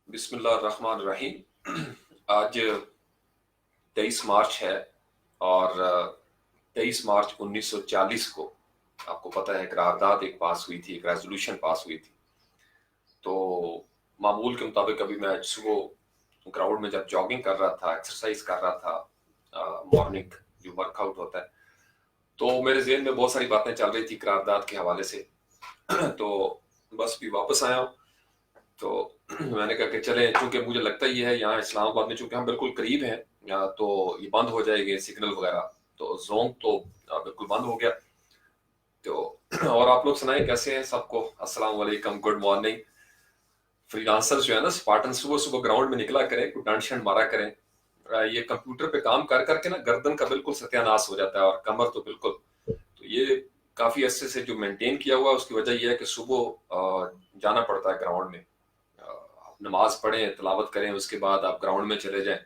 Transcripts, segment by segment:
बिस्मिल्लाहिर्रहमानिर्रहीम। आज 23 मार्च है और 23 मार्च 1940 को आपको पता है करारदाद एक पास हुई थी, एक रेजोल्यूशन पास हुई थी। तो मामूल के मुताबिक अभी मैं सुबह ग्राउंड में जब जॉगिंग कर रहा था, एक्सरसाइज कर रहा था, मॉर्निंग जो वर्कआउट होता है, तो मेरे जहन में बहुत सारी बातें चल रही थी करारदाद के हवाले से। तो बस भी वापस आया हूँ। तो मैंने कहा कि चले, चूंकि मुझे लगता ही है यहाँ इस्लामाबाद में, चूंकि हम बिल्कुल करीब हैं, तो ये बंद हो जाएंगे सिग्नल वगैरह, तो जोंग तो बिल्कुल बंद हो गया। तो और आप लोग सुनाए कैसे हैं सबको? अस्सलाम वालेकुम, गुड मॉर्निंग। फ्रीलांसर जो है ना, स्पार्टन, सुबह सुबह ग्राउंड में निकला करें, कुछ डांट शंट मारा करें। ये कंप्यूटर पे काम कर करके ना गर्दन का बिल्कुल सत्यानाश हो जाता है और कमर तो बिल्कुल। तो ये काफी अरसे से जो मेंटेन किया हुआ है, उसकी वजह यह है कि सुबह जाना पड़ता है ग्राउंड में। आप नमाज पढ़ें, तिलावत करें, उसके बाद आप ग्राउंड में चले जाएं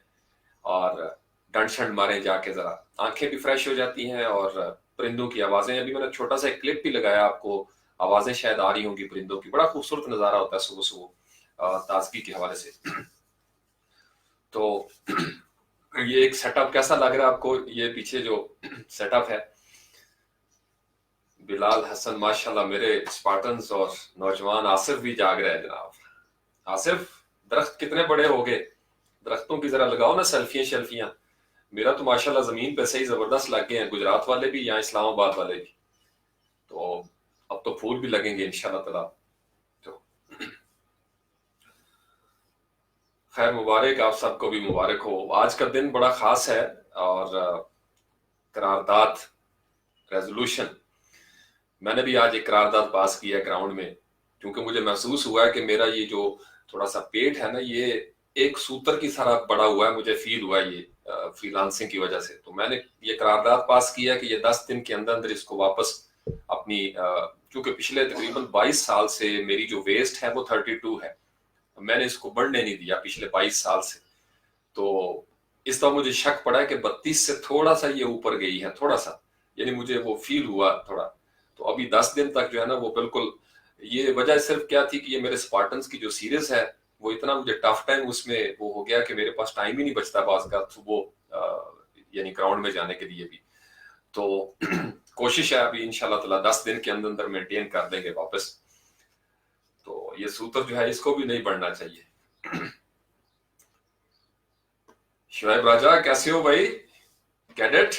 और डंड शंड मारें जाके, जरा आंखें भी फ्रेश हो जाती हैं। और परिंदों की आवाजें, अभी मैंने छोटा सा एक क्लिप भी लगाया, आपको आवाजें शायद आ रही होंगी परिंदों की। बड़ा खूबसूरत नजारा होता है सुबह सुबह ताजगी के हवाले से। तो ये एक सेटअप कैसा लग रहा है आपको? ये पीछे जो सेटअप है, बिलाल हसन माशाल्लाह, मेरे स्पार्टन्स और नौजवान आसिफ भी जाग रहे हैं जनाब। आसिफ, दरख्त कितने बड़े हो गए? दरख्तों की जरा लगाओ ना सेल्फियां शेल्फियां। मेरा तो माशाल्लाह जमीन पे सही जबरदस्त लग गए हैं, गुजरात वाले भी, यहाँ इस्लामाबाद वाले भी। तो अब तो फूल भी लगेंगे इंशाल्लाह ताला। तो खैर, मुबारक, आप सबको भी मुबारक हो। आज का दिन बड़ा खास है और करारदाद, रेजोल्यूशन, मैंने भी आज एक करारदाद पास किया ग्राउंड में, क्योंकि मुझे महसूस हुआ है कि मेरा ये जो थोड़ा सा पेट है ना, ये एक सूत्र की तरह बड़ा हुआ है। मुझे फील हुआ ये फ्रीलांसिंग की वजह से। तो मैंने ये करारदाद पास किया कि ये 10 दिन के अंदर अंदर इसको वापस अपनी, क्योंकि पिछले तकरीबन 22 साल से मेरी जो वेस्ट है वो 32 है, मैंने इसको बढ़ने नहीं दिया पिछले 22 साल से। तो इस तरह मुझे शक पड़ा कि 32 से थोड़ा सा ये ऊपर गई है, थोड़ा सा, यानी मुझे वो फील हुआ थोड़ा। तो अभी 10 दिन तक जो है ना वो बिल्कुल, ये वजह सिर्फ क्या थी कि ये मेरे स्पार्टन्स की जो सीरीज है, वो इतना मुझे टफ टाइम उसमें वो हो गया कि मेरे पास टाइम ही नहीं बचता बाज का सुबह यानी ग्राउंड में जाने के लिए भी। तो कोशिश है अभी इंशाल्लाह ताला 10 दिन के अंदर अंदर मेंटेन कर देंगे वापस। तो ये सूत्र जो है इसको भी नहीं बढ़ना चाहिए। शुएब राजा, कैसे हो भाई? कैडेट,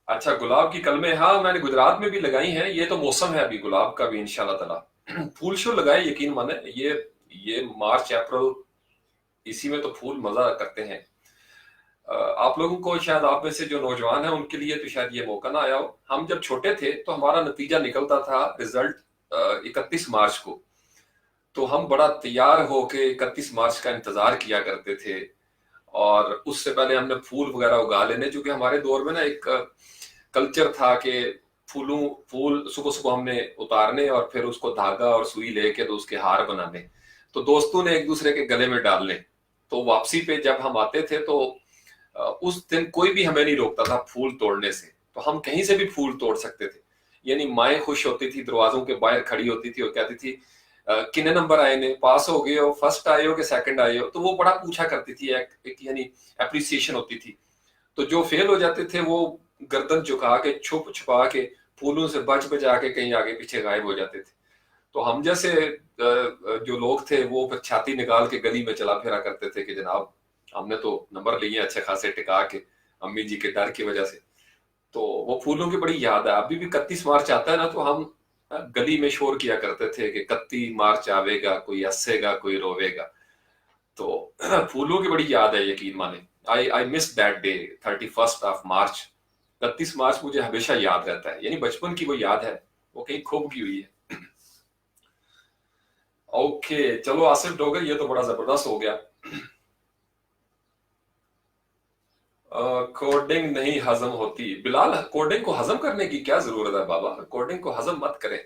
अच्छा, गुलाब की कलमें, हाँ मैंने गुजरात में भी लगाई हैं। ये तो मौसम है अभी गुलाब का भी इंशाल्लाह ताला। फूल शो लगाए, यकीन माने, ये मार्च अप्रैल, इसी में तो फूल मजा करते हैं। आप लोगों को शायद, आप में से जो नौजवान हैं उनके लिए तो शायद ये मौका ना आया हो। हम जब छोटे थे तो हमारा नतीजा निकलता था, रिजल्ट 31 मार्च को। तो हम बड़ा तैयार होके 31 मार्च का इंतजार किया करते थे। और उससे पहले हमने फूल वगैरह उगा लेने, क्योंकि हमारे दौर में ना एक कल्चर था कि फूल सुबह सुबह हमने उतारने और फिर उसको धागा और सुई लेके तो उसके हार बनाने, तो दोस्तों ने एक दूसरे के गले में डालने। तो वापसी पे जब हम आते थे तो उस दिन कोई भी हमें नहीं रोकता था फूल तोड़ने से, तो हम कहीं से भी फूल तोड़ सकते थे। यानी माएँ खुश होती थी, दरवाजों के बाहर खड़ी होती थी और कहती थी कितने नंबर आए ने, पास हो गए हो, फर्स्ट आए हो कि सेकंड आए हो। तो वो बड़ा पूछा करती थी, एक यानी अप्रिसिएशन होती थी। तो जो फेल हो जाते थे वो गर्दन झुका के, छुप छुपा के, फूलों से बच बचा के कहीं आगे पीछे गायब हो जाते थे। तो हम जैसे जो लोग थे वो फिर छाती निकाल के गली में चला फिरा करते थे कि जनाब हमने तो नंबर लिए अच्छे खासे टिका के, अम्मी जी के डर की वजह से। तो वो फूलों की बड़ी याद है। अभी भी 31 मार्च आता है ना तो हम गली में शोर किया करते थे कि 31 मार्च आवेगा, कोई हंसेगा कोई रोवेगा। तो फूलों की बड़ी याद है, यकीन माने। आई मिस दैट डे, 31 मार्च। 31 मार्च मुझे हमेशा याद रहता है, यानी बचपन की वो याद है, वो कहीं खो गई हुई है। ओके, चलो आसिफ डोगर, ये तो बड़ा जबरदस्त हो गया। कोडिंग नहीं हजम होती। बिलाल, कोडिंग को हजम करने की क्या जरूरत है बाबा? कोडिंग को हजम मत करें,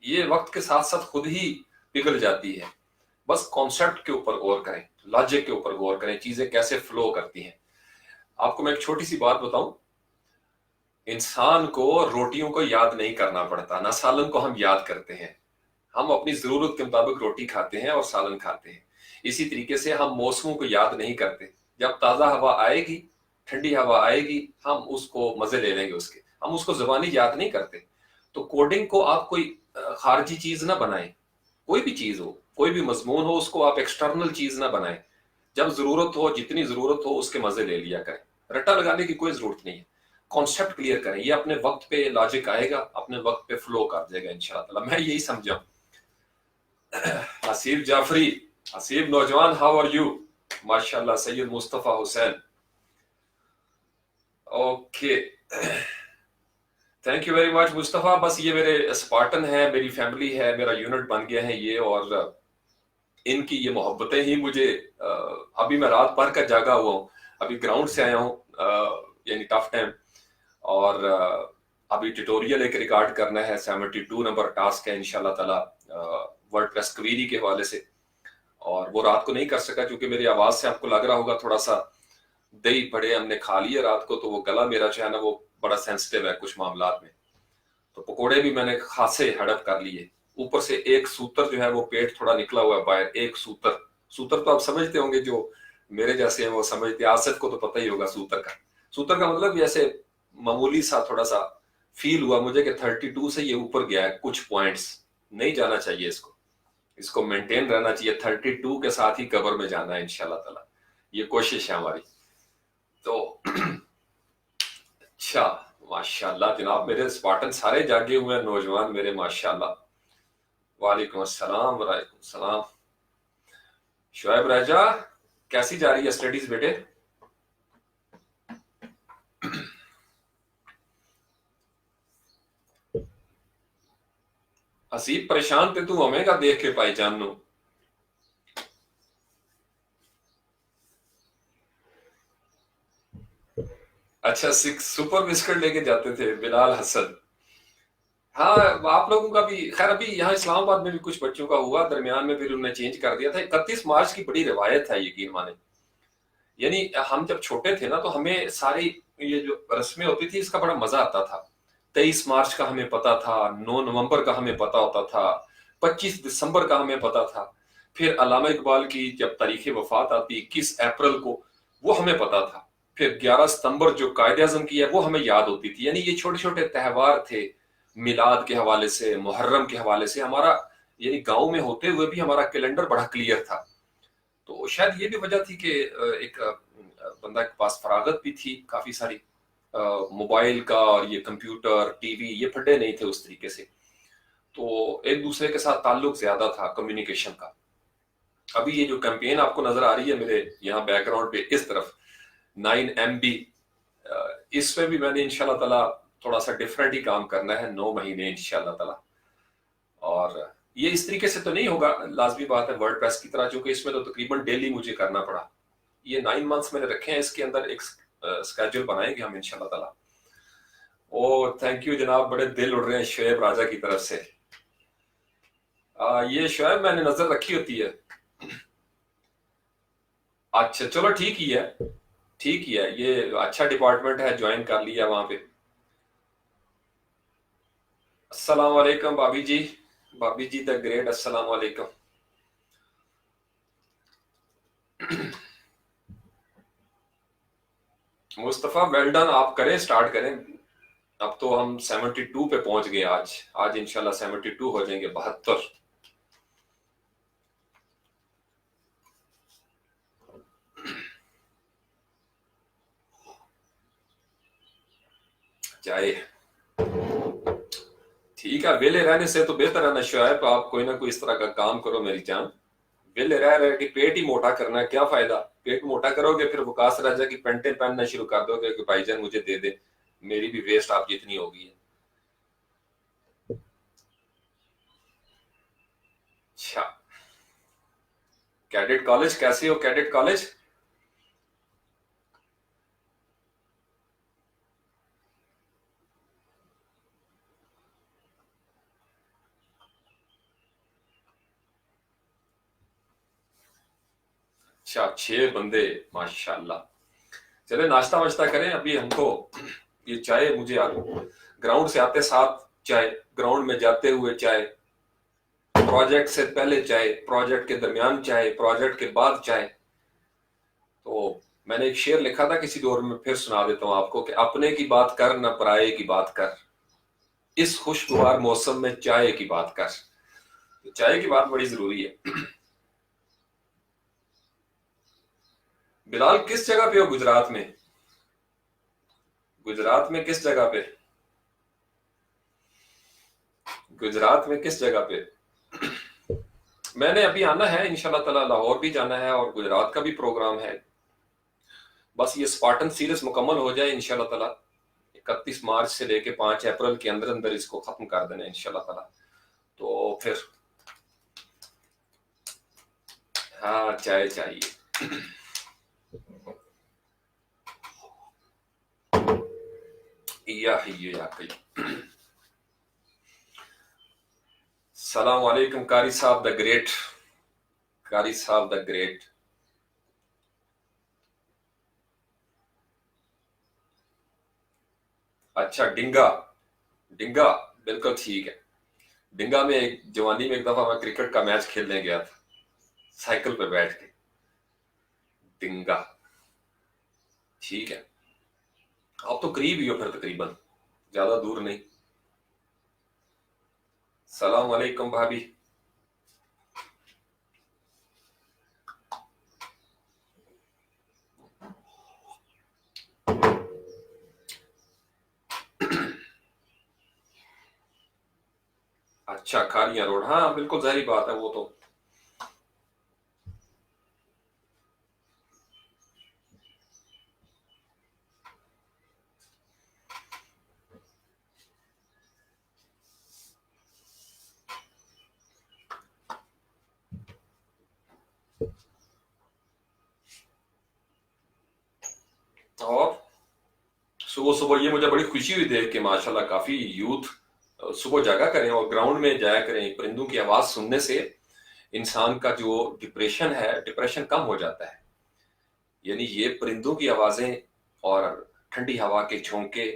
ये वक्त के साथ साथ खुद ही पिघल जाती है। बस कॉन्सेप्ट के ऊपर गौर करें, लॉजिक के ऊपर गौर करें, चीजें कैसे फ्लो करती हैं। आपको मैं एक छोटी सी बात बताऊं, इंसान को रोटियों को याद नहीं करना पड़ता, ना सालन को हम याद करते हैं। ہم اپنی ضرورت کے مطابق روٹی کھاتے ہیں اور سالن کھاتے ہیں. اسی طریقے سے ہم موسموں کو یاد نہیں کرتے. جب تازہ ہوا آئے گی، ٹھنڈی ہوا آئے گی، ہم اس کو مزے لے لیں گے اس کے، ہم اس کو زبانی یاد نہیں کرتے. تو کوڈنگ کو آپ کوئی خارجی چیز نہ بنائیں. کوئی بھی چیز ہو، کوئی بھی مضمون ہو، اس کو آپ ایکسٹرنل چیز نہ بنائیں. جب ضرورت ہو، جتنی ضرورت ہو، اس کے مزے لے لیا کریں. رٹا لگانے کی کوئی ضرورت نہیں ہے. کانسیپٹ کلیئر کریں. یہ اپنے وقت پہ لاجک آئے گا، اپنے وقت پہ فلو کر جائے گا انشاءاللہ. میں یہی سمجھا. حسیب جعفری، حسیب نوجوان، ہاؤ آر یو؟ ماشاءاللہ. Syed Mustafa Hussain, okay, thank you very much Mustafa. بس یہ میرے اسپارٹن ہے، میری فیملی ہے، میرا یونٹ بن گیا ہے یہ، اور ان کی یہ محبتیں ہی مجھے ابھی میں رات بھر کا جاگا ہوا ہوں. ابھی گراؤنڈ سے آیا ہوں، یعنی ٹف ٹائم. اور ابھی ٹیٹوریل ایک ریکارڈ کرنا ہے، 72 نمبر ٹاسک ہے انشاءاللہ تعالی ورڈ پریس کویری کے حوالے سے. اور وہ رات کو نہیں کر سکا کیونکہ میری آواز سے آپ کو لگ رہا ہوگا تھوڑا سا دہی بڑے ہم نے کھا لیے رات کو، تو وہ گلا میرا جو ہے نا وہ بڑا سینسٹیو ہے کچھ معاملات میں. تو پکوڑے بھی میں نے خاصے ہڑپ کر لیے. اوپر سے ایک سوتر جو ہے وہ پیٹ تھوڑا نکلا ہوا ہے باہر. ایک سوتر تو آپ سمجھتے ہوں گے، جو میرے جیسے ہیں وہ سمجھتے. آصف کو تو پتہ ہی ہوگا سوتر کا مطلب ایسے معمولی سا تھوڑا سا فیل ہوا مجھے کہ 32 سے یہ اوپر گیا ہے کچھ پوائنٹس. نہیں جانا چاہیے اس کو مینٹین رہنا چاہیے. 32 کے ساتھ ہی قبر میں جانا ہے انشاءاللہ تعالی. یہ کوشش ہے ہماری. تو اچھا، ماشاءاللہ جناب، میرے اسپارٹن سارے جاگے ہوئے ہیں، نوجوان میرے، ماشاءاللہ. وعلیکم السلام. وعلیکم السلام. شعیب راجہ، کیسی جا رہی ہے اسٹڈیز بیٹے؟ حسیب پریشان تے تو ہمیں کا دیکھ کے پائی جانو. اچھا، سپر بسکٹ لے کے جاتے تھے بلال حسن. ہاں، آپ لوگوں کا بھی خیر. ابھی یہاں اسلام آباد میں بھی کچھ بچوں کا ہوا درمیان میں، پھر انہوں نے چینج کر دیا تھا. 31 مارچ کی بڑی روایت ہے یقین مانے. یعنی ہم جب چھوٹے تھے نا تو ہمیں ساری یہ جو رسمیں ہوتی تھی اس کا بڑا مزہ آتا تھا. 23 مارچ کا ہمیں پتا تھا، 9 نومبر کا ہمیں پتا ہوتا تھا، 25 دسمبر کا ہمیں پتا تھا. پھر علامہ اقبال کی جب تاریخ وفات آتی 21 اپریل کو، وہ ہمیں پتا تھا. پھر 11 ستمبر جو قائد اعظم کی ہے وہ ہمیں یاد ہوتی تھی. یعنی یہ چھوٹے چھوٹے تہوار تھے. میلاد کے حوالے سے، محرم کے حوالے سے ہمارا، یعنی گاؤں میں ہوتے ہوئے بھی ہمارا کیلنڈر بڑا کلیئر تھا. تو شاید یہ بھی وجہ تھی کہ ایک بندہ کے پاس فراغت بھی تھی کافی ساری. موبائل کا اور یہ کمپیوٹر، ٹی وی، یہ پھڈے نہیں تھے اس طریقے سے. تو ایک دوسرے کے ساتھ تعلق زیادہ تھا کمیونیکیشن کا. ابھی یہ جو کیمپین آپ کو نظر آ رہی ہے میرے یہاں بیک گراؤنڈ پہ اس طرف، 9MB، اس میں بھی میں نے انشاءاللہ تعالی تھوڑا سا ڈفرینٹ ہی کام کرنا ہے 9 مہینے انشاءاللہ تعالی. اور یہ اس طریقے سے تو نہیں ہوگا لازمی بات ہے ورڈ پریس کی طرح، چونکہ اس میں تو تقریباً ڈیلی مجھے کرنا پڑا. یہ 9 منتھس میں نے رکھے ہیں، اس کے اندر ایک اسکیجول بنائیں گے ہم انشاءاللہ تعالی. او تھینک یو جناب، بڑے دل اڑ رہے ہیں شعیب راجہ کی طرف سے. یہ شعیب میں نے نظر رکھی ہوتی ہے. اچھا چلو ٹھیک ہی ہے، ٹھیک ہی ہے. یہ اچھا ڈپارٹمنٹ ہے، جوائن کر لیا وہاں پہ. السلام علیکم بابی جی، بابی جی دا گریٹ، السلام علیکم. مصطفیٰ ویل ڈن، آپ کریں، سٹارٹ کریں. اب تو ہم 72 پہ پہنچ گئے. آج انشاءاللہ 72 ہو جائیں گے، 72. چاہے ٹھیک ہے، ویلے رہنے سے تو بہتر ہے نا شعیب. آپ کوئی نہ کوئی اس طرح کا کام کرو میری جان. ویلے رہ کے پیٹ ہی موٹا کرنا ہے، کیا فائدہ؟ پیٹ موٹا کرو گے پھر وکاس راجہ کی پینٹیں پہننا شروع کر دو گے کہ بھائی جان مجھے دے دے، میری بھی ویسٹ آپ جتنی ہوگی ہے. اچھا، کیڈٹ کالج کیسے ہو؟ کیڈٹ کالج اچھا، 6 بندے، ماشاءاللہ. چلے ناشتہ واشتہ کریں. ابھی ہم کو یہ چائے، مجھے گراؤنڈ سے آتے ساتھ چائے، گراؤنڈ میں جاتے ہوئے چائے. پروجیکٹ سے پہلے چائے، پروجیکٹ کے درمیان چائے، پروجیکٹ کے بعد چائے. تو میں نے ایک شعر لکھا تھا کسی دور میں، پھر سنا دیتا ہوں آپ کو، کہ اپنے کی بات کر نہ پرائے کی بات کر، اس خوشگوار موسم میں چائے کی بات کر. تو چائے کی بات بڑی ضروری ہے. بلال کس جگہ پہ ہو گجرات میں؟ گجرات میں کس جگہ پہ؟ گجرات میں کس جگہ پہ؟ میں نے ابھی آنا ہے انشاءاللہ تعالی، لاہور بھی جانا ہے اور گجرات کا بھی پروگرام ہے. بس یہ اسپارٹن سیریز مکمل ہو جائے انشاءاللہ تعالی، 31 مارچ سے لے کے 5 اپریل کے اندر اندر اس کو ختم کر دینا انشاءاللہ تعالی. تو پھر ہاں چائے چاہیے. یا حی یا قیوم. السلام علیکم قاری صاحب دا گریٹ، قاری صاحب دا گریٹ. اچھا ڈنگا، ڈنگا بالکل ٹھیک ہے. ڈنگا میں ایک جوانی میں ایک دفعہ میں کرکٹ کا میچ کھیلنے گیا تھا سائیکل پہ بیٹھ کے. ڈنگا ٹھیک ہے. اب تو قریب ہی ہو پھر، تقریباً زیادہ دور نہیں. السلام علیکم بھابھی. اچھا کھاریاں روڈ، ہاں بالکل ظاہری بات ہے وہ تو. اور صبح صبح یہ مجھے بڑی خوشی ہوئی دیکھ کے، ماشاءاللہ کافی یوتھ صبح جاگا کریں اور گراؤنڈ میں جایا کریں. پرندوں کی آواز سننے سے انسان کا جو ڈپریشن ہے، ڈپریشن کم ہو جاتا ہے. یعنی یہ پرندوں کی آوازیں اور ٹھنڈی ہوا کے جھونکے.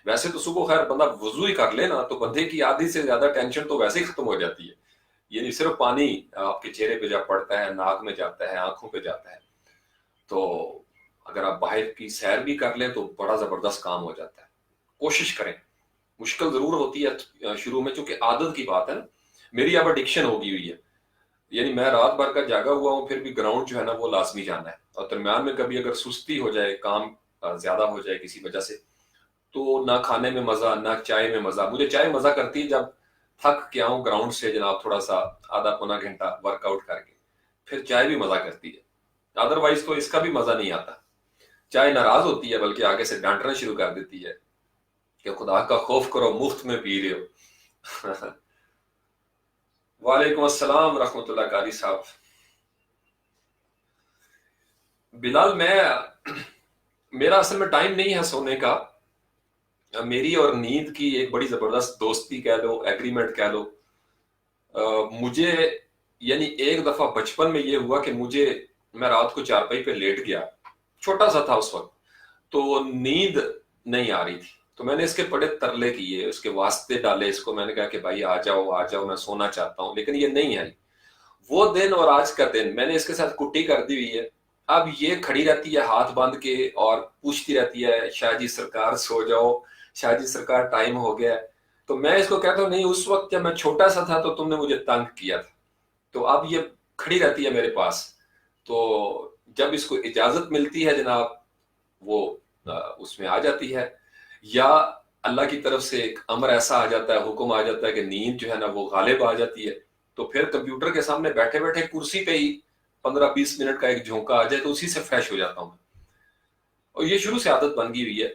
ویسے تو صبح خیر بندہ وضو ہی کر لے نا تو بندے کی آدھی سے زیادہ ٹینشن تو ویسے ہی ختم ہو جاتی ہے. یعنی صرف پانی آپ کے چہرے پہ جب پڑتا ہے، ناک میں جاتا ہے، آنکھوں پہ جاتا ہے، تو اگر آپ باہر کی سیر بھی کر لیں تو بڑا زبردست کام ہو جاتا ہے. کوشش کریں. مشکل ضرور ہوتی ہے شروع میں، چونکہ عادت کی بات ہے نا. میری اب ایڈکشن ہوگی ہوئی ہے. یعنی میں رات بھر کا جاگا ہوا ہوں، پھر بھی گراؤنڈ جو ہے نا وہ لازمی جانا ہے. اور درمیان میں کبھی اگر سستی ہو جائے، کام زیادہ ہو جائے کسی وجہ سے، تو نہ کھانے میں مزہ، نہ چائے میں مزہ. مجھے چائے مزہ کرتی ہے جب تھک کے آؤں گراؤنڈ سے جناب، تھوڑا سا آدھا پونا گھنٹہ ورک آؤٹ کر کے، پھر چائے بھی مزہ کرتی ہے. ادروائز تو اس کا بھی مزہ نہیں آتا. چائے ناراض ہوتی ہے، بلکہ آگے سے ڈانٹنا شروع کر دیتی ہے کہ خدا کا خوف کرو، مفت میں پی رہے ہو. وعلیکم السلام رحمۃ اللہ قاری صاحب. بلال میرا اصل میں ٹائم نہیں ہے سونے کا. میری اور نیند کی ایک بڑی زبردست دوستی کہہ لو، ایگریمنٹ کہہ لو. مجھے یعنی ایک دفعہ بچپن میں یہ ہوا کہ میں رات کو چارپائی پہ لیٹ گیا، چھوٹا سا تھا اس وقت، تو نیند نہیں آ رہی تھی. تو میں نے اس کے بڑے ترلے کیے، اس کے واسطے ڈالے اس کو. میں نے کہا کہ بھائی آ جاؤ آ جاؤ، میں سونا چاہتا ہوں، لیکن یہ نہیں آئی. وہ دن اور آج کا دن میں نے اس کے ساتھ کٹی کر دی ہوئی ہے. اب یہ کھڑی رہتی ہے ہاتھ باندھ کے اور پوچھتی رہتی ہے شاہ جی سرکار سو جاؤ، شاہ جی سرکار ٹائم ہو گیا. تو میں اس کو کہتا ہوں نہیں، اس وقت جب میں چھوٹا سا تھا تو تم نے مجھے تنگ کیا تھا. تو اب یہ کھڑی رہتی ہے میرے پاس. تو جب اس کو اجازت ملتی ہے جناب، وہ اس میں آ جاتی ہے، یا اللہ کی طرف سے ایک امر ایسا آ جاتا ہے، حکم آ جاتا ہے کہ نیند جو ہے نا وہ غالب آ جاتی ہے. تو پھر کمپیوٹر کے سامنے بیٹھے بیٹھے کرسی پہ ہی 15-20 منٹ کا ایک جھونکا آ جائے تو اسی سے فریش ہو جاتا ہوں. اور یہ شروع سے عادت بن گئی ہوئی ہے.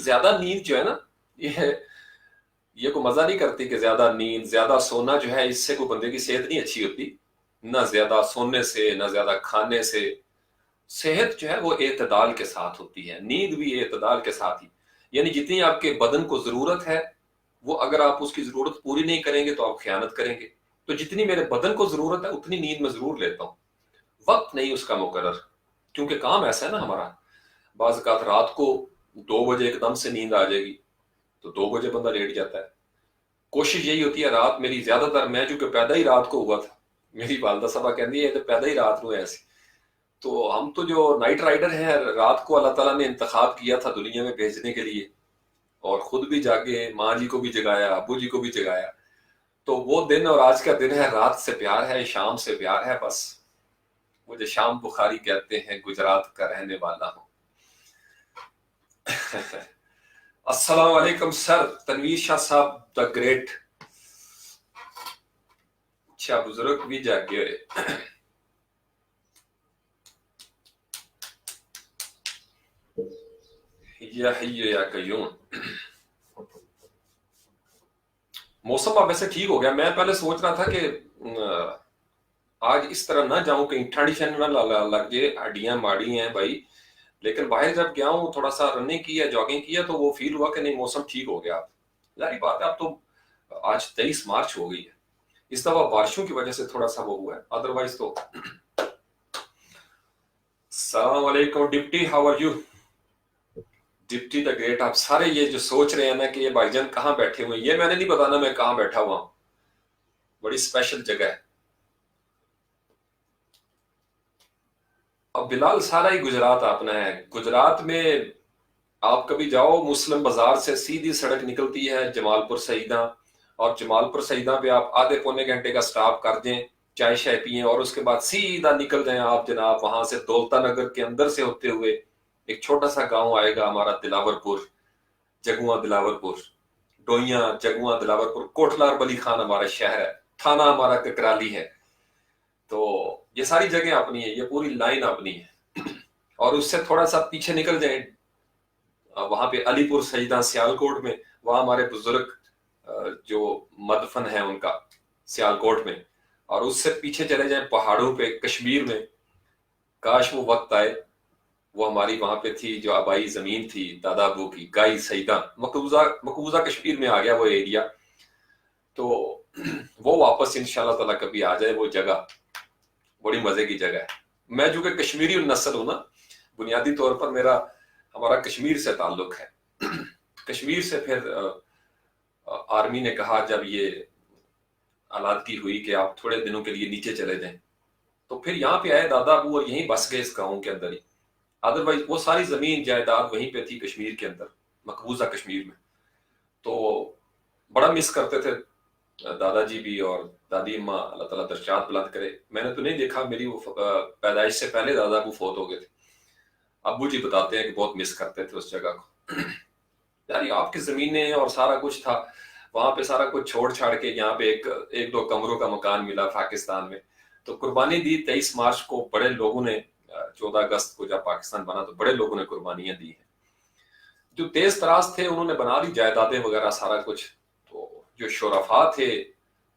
زیادہ نیند جو ہے نا، یہ کوئی مزہ نہیں کرتی کہ زیادہ نیند، زیادہ سونا جو ہے اس سے کوئی بندے کی صحت نہیں اچھی ہوتی. نہ زیادہ سونے سے، نہ زیادہ کھانے سے. صحت جو ہے وہ اعتدال کے ساتھ ہوتی ہے، نیند بھی اعتدال کے ساتھ ہی. یعنی جتنی آپ کے بدن کو ضرورت ہے، وہ اگر آپ اس کی ضرورت پوری نہیں کریں گے تو آپ خیانت کریں گے. تو جتنی میرے بدن کو ضرورت ہے اتنی نیند میں ضرور لیتا ہوں. وقت نہیں اس کا مقرر، کیونکہ کام ایسا ہے نا ہمارا. بعض اوقات رات کو 2 بجے ایک دم سے نیند آ جائے گی تو 2 بجے بندہ لیٹ جاتا ہے. कोशिश यही होती है रात मेरी ज्यादातर, मैं चूंकि पैदा ही रात को हुआ था, मेरी वालदा साहबा कहती है तो पैदा ही रात को है ऐसी, तो हम तो जो नाइट राइडर हैं, रात को अल्लाह ताला ने इंतखाब किया था दुनिया में भेजने के लिए, और खुद भी जागे, माँ जी को भी जगाया, अबू जी को भी जगाया। तो वो दिन और आज का दिन है, रात से प्यार है, शाम से प्यार है। बस मुझे शाम बुखारी कहते हैं, गुजरात का रहने वाला हूँ। अस्सलाम वालेकुम सर, तनवीर शाह साहब द ग्रेट। अच्छा, बुजुर्ग भी जागे हुए। या हय्य या कय्यूम। मौसम अब वैसे ठीक हो गया। मैं पहले सोच रहा था कि आज इस तरह ना जाऊं, कहीं ठंड शंड ना लग जाए, हड्डियां माड़ी हैं भाई। लेकिन बाहर जब गया हूँ, थोड़ा सा रनिंग किया, जॉगिंग किया, तो वो फील हुआ कि नहीं, मौसम ठीक हो गया। जारी बात है, अब तो आज 23 मार्च हो गई है। इस दफा बारिशों की वजह से थोड़ा सा वो हुआ है, अदरवाइज तो। अस्सलाम वालेकुम deputy, how are you? Deputy the great. आप सारे ये जो सोच रहे हैं ना कि ये भाईजान कहाँ बैठे हुए हैं, ये मैंने नहीं बताना मैं कहाँ बैठा हुआ हूँ। बड़ी स्पेशल जगह है। अब बिलाल सारा ही गुजरात अपना है। गुजरात में आप कभी जाओ, मुस्लिम बाजार से सीधी सड़क निकलती है जमालपुर सईदा, और जमालपुर सईदा पे आप आधे पौने घंटे का स्टॉप कर दें, चाय शाय पिए, और उसके बाद सीधा निकल जाएं आप जनाब, वहां से दौलता नगर के अंदर से होते हुए एक छोटा सा गांव आएगा हमारा, दिलावरपुर, जगुआ दिलावरपुर, डोइया जगुआ दिलावरपुर, कोटलार बली खान हमारा शहर है, थाना हमारा ककराली है। तो ये सारी जगह अपनी है, ये पूरी लाइन अपनी है। और उससे थोड़ा सा पीछे निकल जाए, वहां पे अलीपुर सईदा सियालकोट में, वहां हमारे बुजुर्ग जो मदफन है उनका सियालकोट में। और उससे पीछे चले जाए पहाड़ों पे कश्मीर में, काश वो वक्त आए, वो हमारी वहां पे थी जो आबाई जमीन थी दादा अबू की, गाई सईदा, मकबूजा कश्मीर में आ गया वो एरिया। तो वो वापस इंशाल्लाह ताला कभी आ जाए वो जगह, बड़ी मजे की जगह है। मैं जो कि कश्मीरी नस्ल हूं ना, बुनियादी तौर पर मेरा हमारा कश्मीर से ताल्लुक है। कश्मीर से फिर आर्मी ने कहा जब ये आलादगी हुई कि आप थोड़े दिनों के लिए नीचे चले जाएं, तो फिर यहाँ पे आए दादा अबू और यहीं बस गए इस गाँव के अंदर ही। अदरवाइज वो सारी जमीन जायदाद वहीं पे थी कश्मीर के अंदर, मकबूजा कश्मीर में। तो बड़ा मिस करते थे दादाजी भी और दादी अम्मा, अल्लाह ताला दर्जात बुलंद करे। मैंने तो नहीं देखा, मेरी वो पैदाइश से पहले दादा अबू फौत हो गए थे। अब्बू जी बताते हैं कि बहुत मिस करते थे उस जगह को। यार ये आपकी जमीनें और सारा कुछ था, वहां पे सारा कुछ छोड़ छाड़ के यहाँ पे एक दो कमरों का मकान मिला पाकिस्तान में। तो कुर्बानी दी 23 मार्च को बड़े लोगों ने, 14 अगस्त को जब पाकिस्तान बना तो बड़े लोगों ने कुर्बानियां दी हैं। जो तेज तराज थे उन्होंने बना ली जायदादें वगैरह सारा कुछ। तो जो शोरफा थे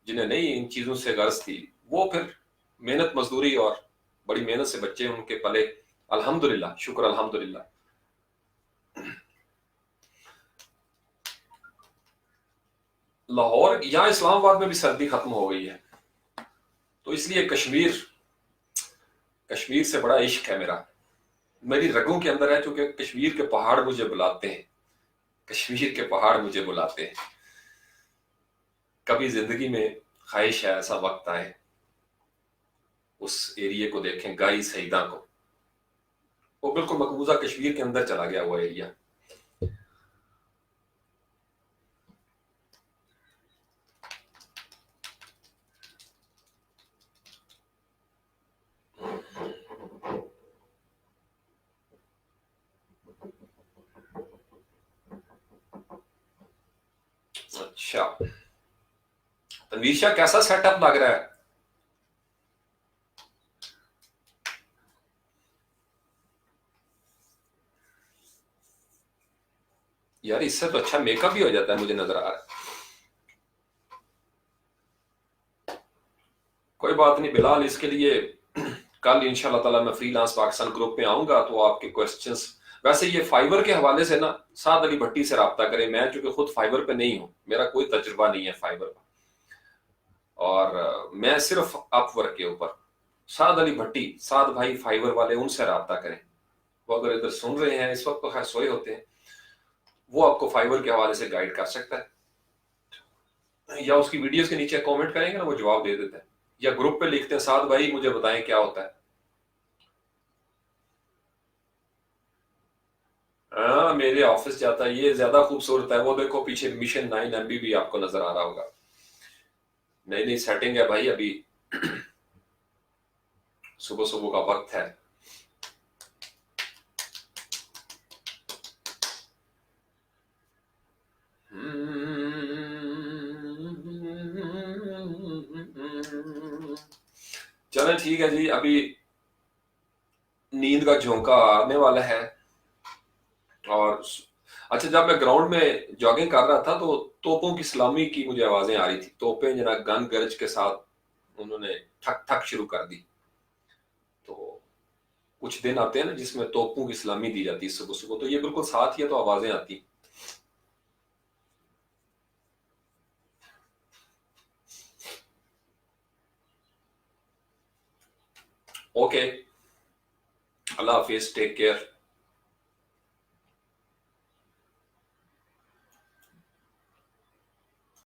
जिन्हें नहीं इन चीजों से गर्ज थी, वो फिर मेहनत मजदूरी और बड़ी मेहनत से बच्चे उनके पले, अल्हम्दुलिल्लाह, शुक्र अल्हम्दुलिल्लाह। लाहौर, यहाँ इस्लामाबाद में भी सर्दी खत्म हो गई है, तो इसलिए कश्मीर, कश्मीर से बड़ा इश्क है मेरा, मेरी रगों के अंदर है, क्योंकि कश्मीर के पहाड़ मुझे बुलाते हैं, कश्मीर के पहाड़ मुझे बुलाते हैं। कभी जिंदगी में ख्वाहिश है ऐसा वक्त आए उस एरिया को देखें, गाई सईदा को। वो बिल्कुल मकबूजा कश्मीर के अंदर चला गया हुआ एरिया। अच्छा, तनवीर शाह कैसा सेटअप लग रहा है? यार इससे तो अच्छा मेकअप भी हो जाता है, मुझे नजर आ रहा है। कोई बात नहीं बिलाल, इसके लिए कल इंशाल्लाह ताला मैं फ्रीलांस पाकिस्तान ग्रुप में आऊंगा, तो आपके क्वेश्चंस, वैसे ये फाइबर के हवाले से ना साद अली भट्टी से रब्ता करें। मैं चूंकि खुद फाइबर पे नहीं हूं, मेरा कोई तजुर्बा नहीं है फाइबर का, और मैं सिर्फ अपवर्क के ऊपर। साद अली भट्टी, साद भाई फाइबर वाले, उनसे रब्ता करें। वो अगर इधर सुन रहे हैं इस वक्त तो खैर सोए होते हैं, वो आपको फाइबर के हवाले से गाइड कर सकता है। या उसकी वीडियोस के नीचे कमेंट करेंगे ना, वो जवाब दे देते हैं, या ग्रुप पे लिखते हैं साथ भाई मुझे बताएं क्या होता है। हाँ मेरे ऑफिस जाता है, ये ज्यादा खूबसूरत है, वो देखो पीछे मिशन 9 MB भी आपको नजर आ रहा होगा। नई नई सेटिंग है भाई अभी, सुबह सुबह का वक्त है। चलें ठीक है जी, अभी नींद का झोंका आने वाला है। और अच्छा, जब मैं ग्राउंड में जॉगिंग कर रहा था तो तोपों की सलामी की मुझे आवाजें आ रही थी, तोपें जना गन गरज के साथ उन्होंने ठक ठक शुरू कर दी। तो कुछ दिन आते हैं ना जिसमें तोपों की सलामी दी जाती है सुबह सुबह, तो ये बिल्कुल साथ ही है तो आवाजें आती। ओके, अल्लाह हाफिज, टेक केयर।